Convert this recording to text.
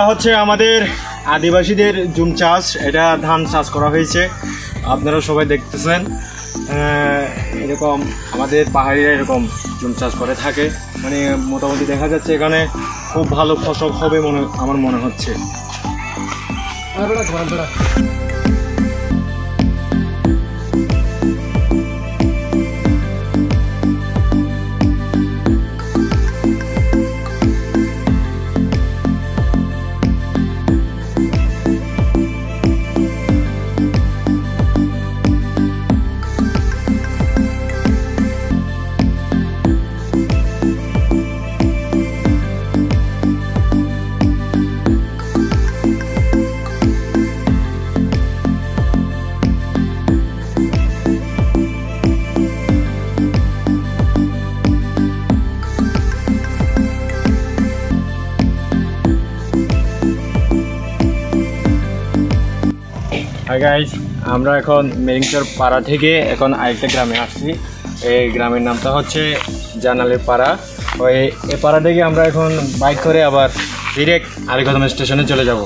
ওটা হচ্ছে আমাদের আদিবাসীদের জুম চাষ, এটা ধান চাষ করা হয়েছে, আপনারা সবাই দেখতেছেন। এরকম আমাদের পাহাড়িরা এরকম জুম চাষ করে থাকে, মানে মোটামুটি দেখা যাচ্ছে এখানে খুব ভালো ফসল হবে আমার মনে হচ্ছে। হাই গাইস, আমরা এখন মেরিংচর পাড়া থেকে এখন আরেকটা গ্রামে আসছি। এই গ্রামের নামটা হচ্ছে জানালের পাড়া। এই পাড়া থেকে আমরা এখন বাইক করে আবার ডিরেক্ট আলীকদম স্টেশনে চলে যাব।